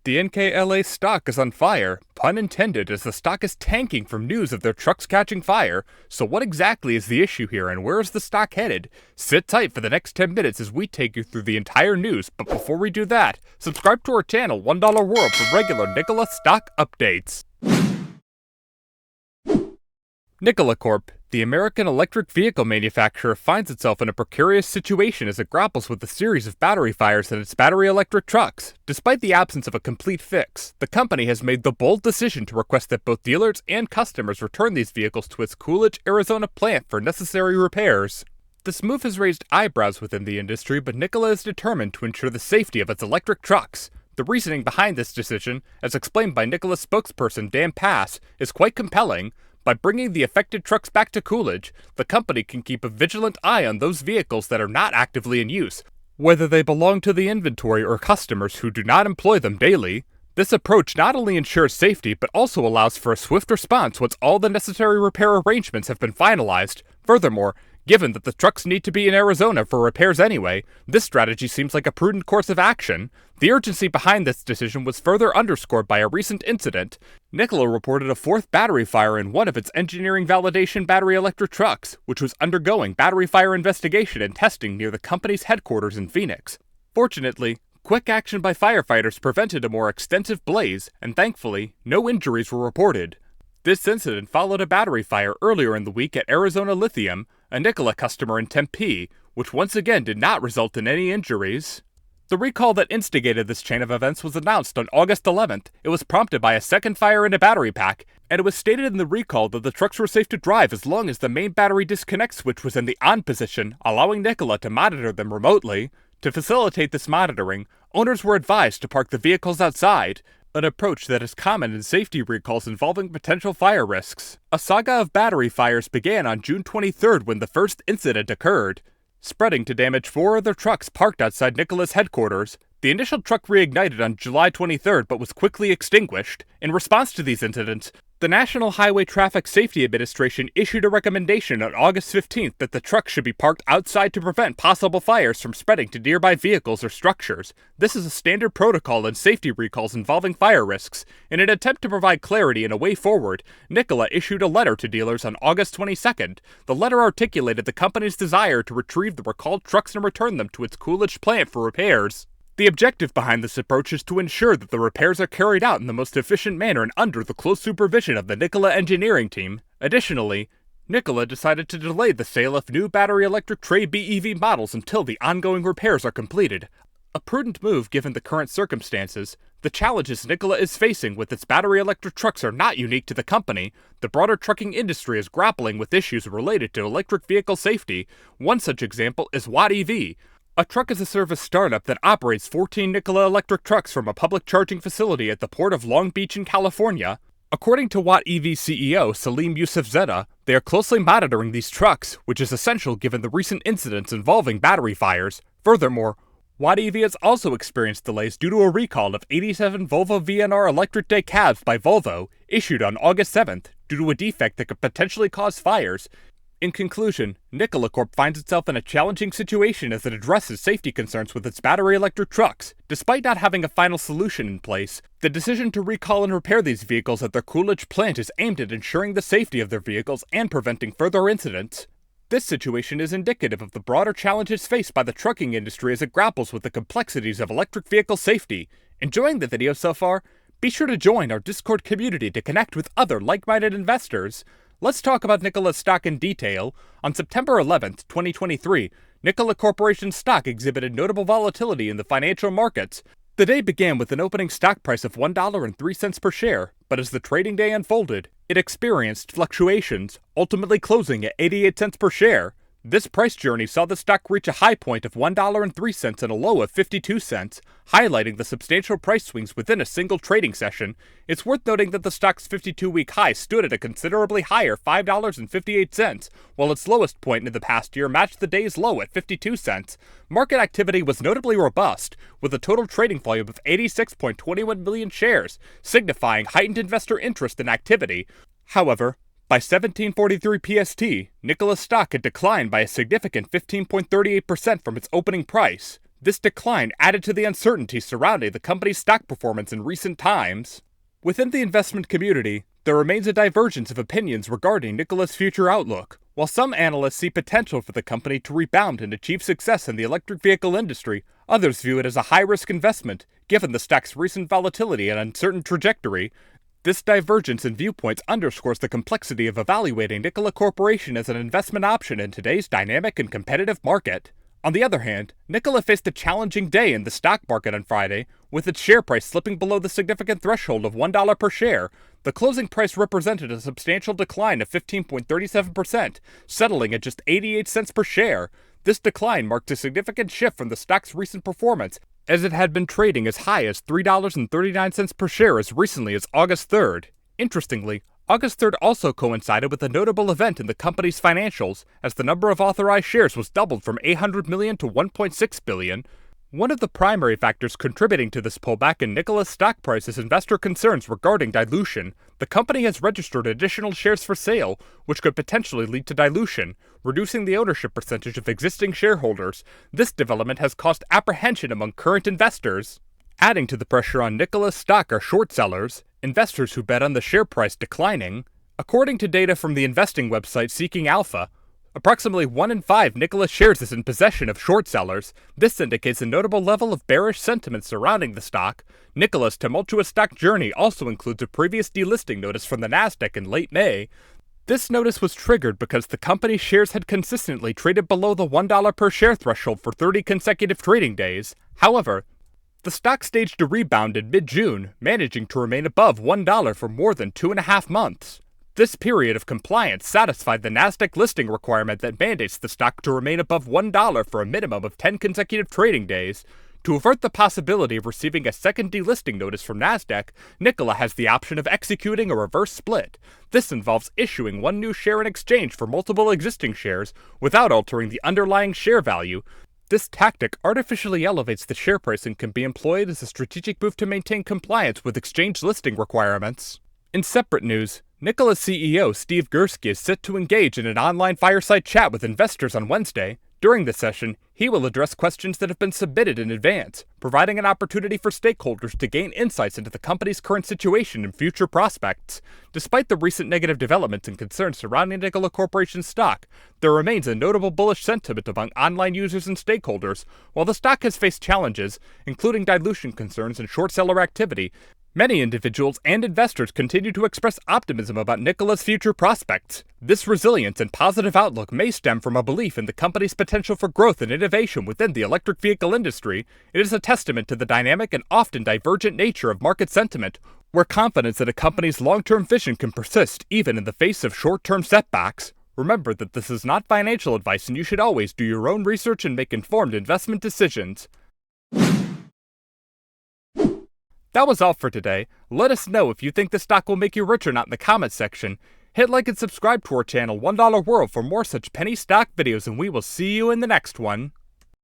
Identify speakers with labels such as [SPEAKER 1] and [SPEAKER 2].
[SPEAKER 1] The NKLA stock is on fire, pun intended, as the stock is tanking from news of their trucks catching fire. So what exactly is the issue here and where is the stock headed? Sit tight for the next 10 minutes as we take you through the entire news, but before we do that, subscribe to our channel $1 World for regular Nikola stock updates. Nikola Corp, the American electric vehicle manufacturer, finds itself in a precarious situation as it grapples with a series of battery fires in its battery electric trucks. Despite the absence of a complete fix, the company has made the bold decision to request that both dealers and customers return these vehicles to its Coolidge, Arizona plant for necessary repairs. This move has raised eyebrows within the industry, but Nikola is determined to ensure the safety of its electric trucks. The reasoning behind this decision, as explained by Nikola's spokesperson Dan Pass, is quite compelling. By bringing the affected trucks back to Coolidge, the company can keep a vigilant eye on those vehicles that are not actively in use, whether they belong to the inventory or customers who do not employ them daily. This approach not only ensures safety, but also allows for a swift response once all the necessary repair arrangements have been finalized. Furthermore, given that the trucks need to be in Arizona for repairs anyway, this strategy seems like a prudent course of action. The urgency behind this decision was further underscored by a recent incident. Nikola reported a fourth battery fire in one of its engineering validation battery electric trucks, which was undergoing battery fire investigation and testing near the company's headquarters in Phoenix. Fortunately, quick action by firefighters prevented a more extensive blaze, and thankfully, no injuries were reported. This incident followed a battery fire earlier in the week at Arizona Lithium, a Nikola customer in Tempe, which once again did not result in any injuries. The recall that instigated this chain of events was announced on August 11th. It was prompted by a second fire in a battery pack, and it was stated in the recall that the trucks were safe to drive as long as the main battery disconnect switch was in the on position, allowing Nikola to monitor them remotely. To facilitate this monitoring, owners were advised to park the vehicles outside, an approach that is common in safety recalls involving potential fire risks. A saga of battery fires began on June 23rd when the first incident occurred, spreading to damage 4 other trucks parked outside Nikola's headquarters. The initial truck reignited on July 23rd but was quickly extinguished. In response to these incidents, the National Highway Traffic Safety Administration issued a recommendation on August 15th that the trucks should be parked outside to prevent possible fires from spreading to nearby vehicles or structures. This is a standard protocol in safety recalls involving fire risks. In an attempt to provide clarity and a way forward, Nikola issued a letter to dealers on August 22nd. The letter articulated the company's desire to retrieve the recalled trucks and return them to its Coolidge plant for repairs. The objective behind this approach is to ensure that the repairs are carried out in the most efficient manner and under the close supervision of the Nikola engineering team. Additionally, Nikola decided to delay the sale of new battery electric Tre BEV models until the ongoing repairs are completed. A prudent move given the current circumstances. The challenges Nikola is facing with its battery electric trucks are not unique to the company. The broader trucking industry is grappling with issues related to electric vehicle safety. One such example is Watt EV, a truck-as-a-service startup that operates 14 Nikola electric trucks from a public charging facility at the port of Long Beach in California. According to Watt EV CEO Salim Yousafzadeh, they are closely monitoring these trucks, which is essential given the recent incidents involving battery fires. Furthermore, Watt EV has also experienced delays due to a recall of 87 Volvo VNR Electric Day cabs by Volvo, issued on August 7th, due to a defect that could potentially cause fires. In conclusion, Nikola Corp finds itself in a challenging situation as it addresses safety concerns with its battery electric trucks. Despite not having a final solution in place, the decision to recall and repair these vehicles at their Coolidge plant is aimed at ensuring the safety of their vehicles and preventing further incidents. This situation is indicative of the broader challenges faced by the trucking industry as it grapples with the complexities of electric vehicle safety. Enjoying the video so far? Be sure to join our Discord community to connect with other like-minded investors. Let's talk about Nikola's stock in detail. On September 11th, 2023, Nikola Corporation's stock exhibited notable volatility in the financial markets. The day began with an opening stock price of $1.03 per share, but as the trading day unfolded, it experienced fluctuations, ultimately closing at 88 cents per share. This price journey saw the stock reach a high point of $1.03 and a low of 52 cents, highlighting the substantial price swings within a single trading session. It's worth noting that the stock's 52-week high stood at a considerably higher $5.58, while its lowest point in the past year matched the day's low at 52 cents. Market activity was notably robust, with a total trading volume of 86.21 million shares, signifying heightened investor interest and activity. However, by 1743 PST, Nikola's stock had declined by a significant 15.38% from its opening price. This decline added to the uncertainty surrounding the company's stock performance in recent times. Within the investment community, there remains a divergence of opinions regarding Nikola's future outlook. While some analysts see potential for the company to rebound and achieve success in the electric vehicle industry, others view it as a high-risk investment, given the stock's recent volatility and uncertain trajectory. This divergence in viewpoints underscores the complexity of evaluating Nikola Corporation as an investment option in today's dynamic and competitive market. On the other hand, Nikola faced a challenging day in the stock market on Friday, with its share price slipping below the significant threshold of $1 per share. The closing price represented a substantial decline of 15.37%, settling at just 88 cents per share. This decline marked a significant shift from the stock's recent performance, as it had been trading as high as $3.39 per share as recently as August 3rd. Interestingly, August 3rd also coincided with a notable event in the company's financials, as the number of authorized shares was doubled from 800 million to 1.6 billion. One of the primary factors contributing to this pullback in Nikola's stock price is investor concerns regarding dilution. The company has registered additional shares for sale, which could potentially lead to dilution, reducing the ownership percentage of existing shareholders. This development has caused apprehension among current investors. Adding to the pressure on Nikola's stock are short sellers, investors who bet on the share price declining. According to data from the investing website Seeking Alpha, approximately 1 in 5 Nikola shares is in possession of short sellers. This indicates a notable level of bearish sentiment surrounding the stock. Nikola's tumultuous stock journey also includes a previous delisting notice from the NASDAQ in late May. This notice was triggered because the company's shares had consistently traded below the $1 per share threshold for 30 consecutive trading days. However, the stock staged a rebound in mid-June, managing to remain above $1 for more than 2.5 months. This period of compliance satisfied the NASDAQ listing requirement that mandates the stock to remain above $1 for a minimum of 10 consecutive trading days. To avert the possibility of receiving a second delisting notice from NASDAQ, Nikola has the option of executing a reverse split. This involves issuing one new share in exchange for multiple existing shares without altering the underlying share value. This tactic artificially elevates the share price and can be employed as a strategic move to maintain compliance with exchange listing requirements. In separate news, Nikola's CEO Steve Gursky is set to engage in an online fireside chat with investors on Wednesday. During the session, he will address questions that have been submitted in advance, providing an opportunity for stakeholders to gain insights into the company's current situation and future prospects. Despite the recent negative developments and concerns surrounding Nikola Corporation's stock, there remains a notable bullish sentiment among online users and stakeholders. While the stock has faced challenges, including dilution concerns and short seller activity, many individuals and investors continue to express optimism about Nikola's future prospects. This resilience and positive outlook may stem from a belief in the company's potential for growth and innovation within the electric vehicle industry. It is a testament to the dynamic and often divergent nature of market sentiment, where confidence in a company's long-term vision can persist even in the face of short-term setbacks. Remember that this is not financial advice, and you should always do your own research and make informed investment decisions. That was all for today. Let us know if you think the stock will make you rich or not in the comments section. Hit like and subscribe to our channel $1 World for more such penny stock videos, and we will see you in the next one.